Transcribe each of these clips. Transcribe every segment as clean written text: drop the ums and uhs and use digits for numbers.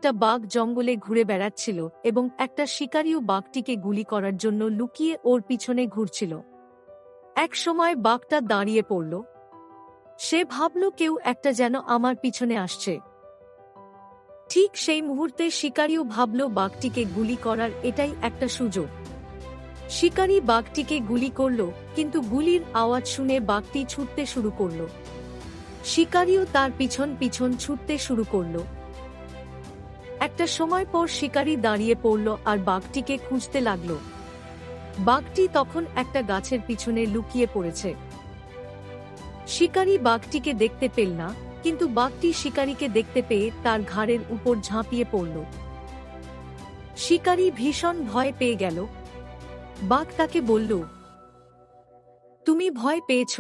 একটা বাঘ জঙ্গলে ঘুরে বেড়াচ্ছিল এবং একটা শিকারীও বাঘটিকে গুলি করার জন্য লুকিয়ে ওর পিছনে ঘুরছিল। এক সময় বাঘটা দাঁড়িয়ে পড়ল। সে ভাবল কেউ একটা যেন আমার পিছনে আসছে। ঠিক সেই মুহূর্তে শিকারীও ভাবল বাঘটিকে গুলি করার এটাই একটা সুযোগ। শিকারী বাঘটিকে গুলি করল, কিন্তু গুলির আওয়াজ শুনে বাঘটি ছুটতে শুরু করল। শিকারীও তার পিছন পিছন ছুটতে শুরু করল। একটা সময় পর শিকারী দাঁড়িয়ে পড়ল আর বাঘটিকে খুঁজতে লাগল। বাঘটি তখন একটা গাছের পিছনে লুকিয়ে পড়েছে। শিকারী বাঘটিকে দেখতে পেল না, কিন্তু বাঘটি শিকারীকে দেখতে পেয়ে তার ঘাড়ের উপর ঝাঁপিয়ে পড়ল। শিকারী ভীষণ ভয় পেয়ে গেল। বাঘ তাকে বলল, তুমি ভয় পেয়েছ?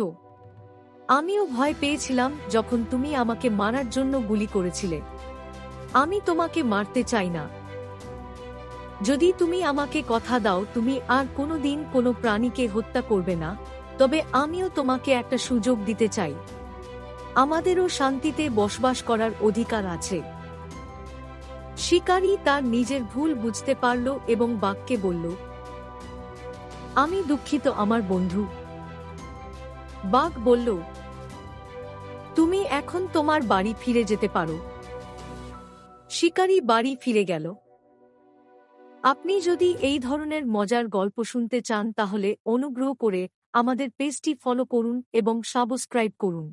আমিও ভয় পেয়েছিলাম যখন তুমি আমাকে মারার জন্য গুলি করেছিলে। আমি তোমাকে মারতে চাই না। যদি তুমি আমাকে কথা দাও তুমি আর কোনোদিন কোনো প্রাণীকে হত্যা করবে না, তবে আমিও তোমাকে একটা সুযোগ দিতে চাই। আমাদেরও শান্তিতে বসবাস করার অধিকার আছে। শিকারী তার নিজের ভুল বুঝতে পারল এবং বাঘকে বলল, আমি দুঃখিত আমার বন্ধু। বাঘ বলল, তুমি এখন তোমার বাড়ি ফিরে যেতে পারো। শিকারী বাড়ি ফিরে গেল। আপনি যদি এই ধরনের মজার গল্প শুনতে চান তাহলে অনুগ্রহ করে আমাদের পেজটি ফলো করুন এবং সাবস্ক্রাইব করুন।